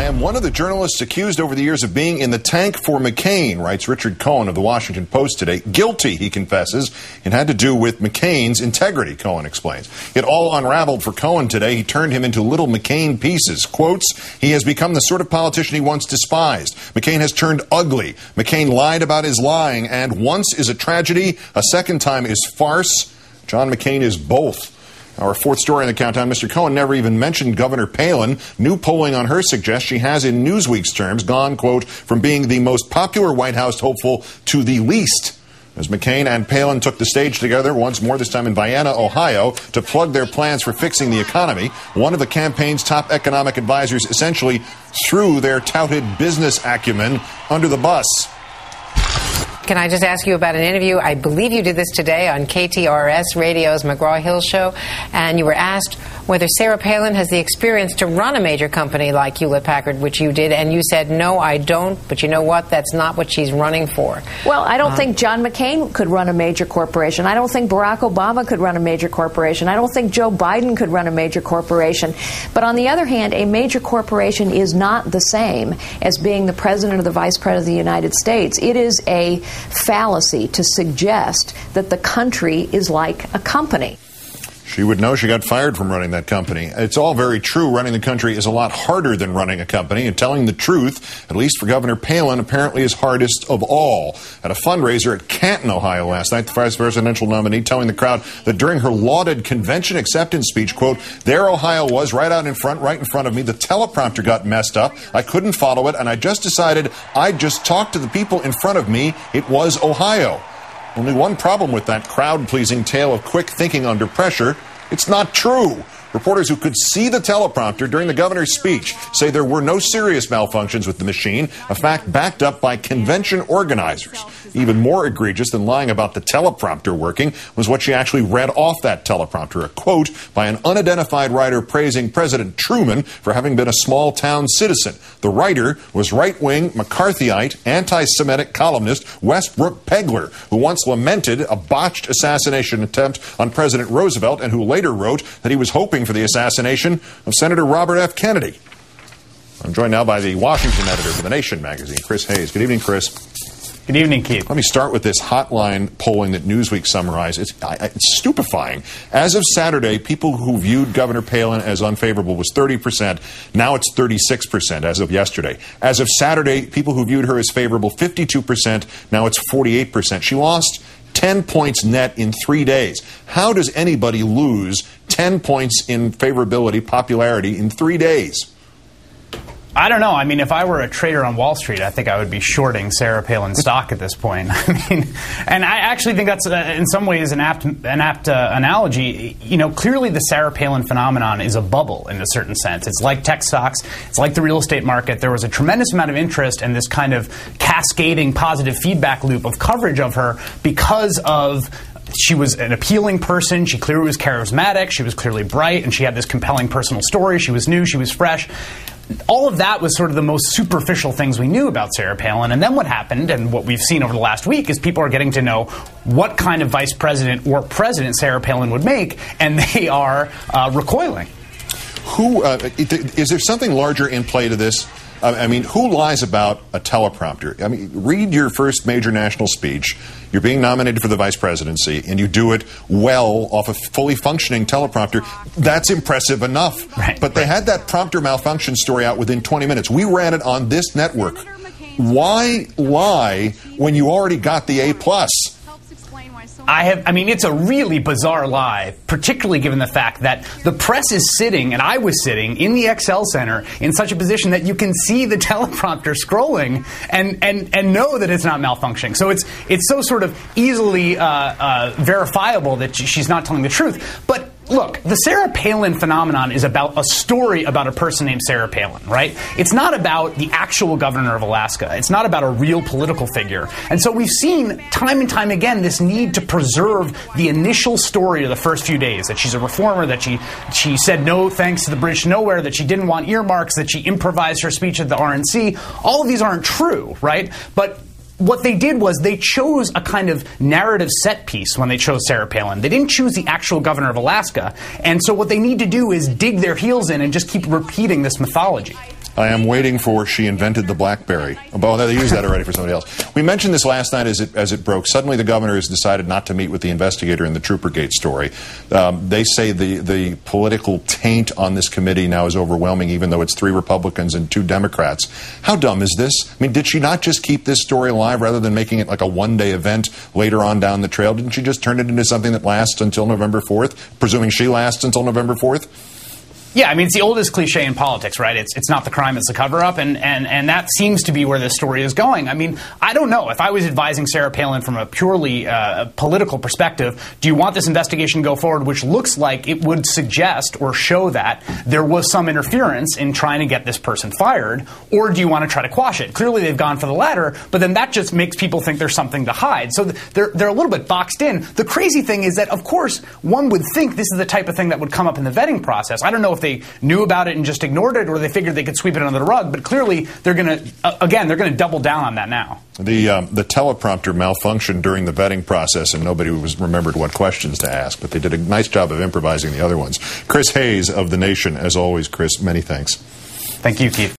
I am one of the journalists accused over the years of being in the tank for McCain, writes Richard Cohen of the Washington Post today. Guilty, he confesses. It had to do with McCain's integrity, Cohen explains. It all unraveled for Cohen today. He turned him into little McCain pieces. Quotes, he has become the sort of politician he once despised. McCain has turned ugly. McCain lied about his lying, and once is a tragedy, a second time is farce. John McCain is both. Our fourth story in the countdown, Mr. Cohen never even mentioned Governor Palin. New polling on her suggests she has, in Newsweek's terms, gone, quote, from being the most popular White House hopeful to the least. As McCain and Palin took the stage together once more, this time in Vienna, Ohio, to plug their plans for fixing the economy, one of the campaign's top economic advisors essentially threw their touted business acumen under the bus. Can I just ask you about an interview? I believe you did this today on KTRS Radio's McGraw-Hill show, and you were asked whether Sarah Palin has the experience to run a major company like Hewlett-Packard, which you did, and you said, no, I don't, but you know what? That's not what she's running for. Well, I don't think John McCain could run a major corporation. I don't think Barack Obama could run a major corporation. I don't think Joe Biden could run a major corporation. But on the other hand, a major corporation is not the same as being the president or the vice president of the United States. It is a fallacy to suggest that the country is like a company. She would know she got fired from running that company. It's all very true. Running the country is a lot harder than running a company, and telling the truth, at least for Governor Palin, apparently is hardest of all. At a fundraiser at Canton, Ohio last night, the vice presidential nominee telling the crowd that during her lauded convention acceptance speech, quote, there Ohio was right out in front, right in front of me. The teleprompter got messed up. I couldn't follow it, and I just decided I'd just talk to the people in front of me. It was Ohio. Only one problem with that crowd-pleasing tale of quick thinking under pressure. It's not true. Reporters who could see the teleprompter during the governor's speech say there were no serious malfunctions with the machine, a fact backed up by convention organizers. Even more egregious than lying about the teleprompter working was what she actually read off that teleprompter, a quote by an unidentified writer praising President Truman for having been a small-town citizen. The writer was right-wing, McCarthyite, anti-Semitic columnist Westbrook Pegler, who once lamented a botched assassination attempt on President Roosevelt and who later wrote that he was hoping for the assassination of Senator Robert F. Kennedy. I'm joined now by the Washington editor for The Nation magazine, Chris Hayes. Good evening, Chris. Good evening, Keith. Let me start with this hotline polling that Newsweek summarized. It's stupefying. As of Saturday, people who viewed Governor Palin as unfavorable was 30%. Now it's 36% as of yesterday. As of Saturday, people who viewed her as favorable, 52%. Now it's 48%. She lost 10 points net in 3 days. How does anybody lose 10 points in favorability, popularity in 3 days? I don't know. I mean, if I were a trader on Wall Street, I think I would be shorting Sarah Palin's stock at this point. I mean, and I actually think that's in some ways an apt analogy. You know, clearly the Sarah Palin phenomenon is a bubble in a certain sense. It's like tech stocks. It's like the real estate market. There was a tremendous amount of interest and this kind of cascading positive feedback loop of coverage of her because of she was an appealing person. She clearly was charismatic. She was clearly bright, and she had this compelling personal story. She was new. She was fresh. All of that was sort of the most superficial things we knew about Sarah Palin. And then what happened, and what we've seen over the last week, is people are getting to know what kind of vice president or president Sarah Palin would make, and they are recoiling. Is there something larger in play to this? I mean, who lies about a teleprompter? I mean, read your first major national speech. You're being nominated for the vice presidency, and you do it well off a fully functioning teleprompter. That's impressive enough. Right, but they had that prompter malfunction story out within 20 minutes. We ran it on this network. Why lie when you already got the A+? I mean, it's a really bizarre lie, particularly given the fact that the press is sitting, and I was sitting, in the Excel Center in such a position that you can see the teleprompter scrolling and know that it's not malfunctioning. So it's so sort of easily verifiable that she's not telling the truth. But look, the Sarah Palin phenomenon is about a story about a person named Sarah Palin, right? It's not about the actual governor of Alaska. It's not about a real political figure. And so we've seen time and time again this need to preserve the initial story of the first few days, that she's a reformer, that she said no thanks to the bridge to nowhere, that she didn't want earmarks, that she improvised her speech at the RNC. All of these aren't true, right? But what they did was they chose a kind of narrative set piece when they chose Sarah Palin. They didn't choose the actual governor of Alaska. And so what they need to do is dig their heels in and just keep repeating this mythology. I am waiting for she invented the BlackBerry. Oh, they used that already for somebody else. We mentioned this last night as it broke. Suddenly the governor has decided not to meet with the investigator in the Troopergate story. They say the political taint on this committee now is overwhelming, even though it's 3 Republicans and 2 Democrats. How dumb is this? I mean, did she not just keep this story alive rather than making it like a one-day event later on down the trail? Didn't she just turn it into something that lasts until November 4th, presuming she lasts until November 4th? Yeah, I mean, it's the oldest cliche in politics, right? It's not the crime, it's the cover-up, and that seems to be where this story is going. I mean, I don't know. If I was advising Sarah Palin from a purely political perspective, do you want this investigation to go forward, which looks like it would suggest or show that there was some interference in trying to get this person fired, or do you want to try to quash it? Clearly, they've gone for the latter, but then that just makes people think there's something to hide. So they're a little bit boxed in. The crazy thing is that, of course, one would think this is the type of thing that would come up in the vetting process. I don't know if they knew about it and just ignored it, or they figured they could sweep it under the rug. But clearly, they're going to double down on that now. The teleprompter malfunctioned during the vetting process, and nobody remembered what questions to ask. But they did a nice job of improvising the other ones. Chris Hayes of The Nation, as always, Chris, many thanks. Thank you, Keith.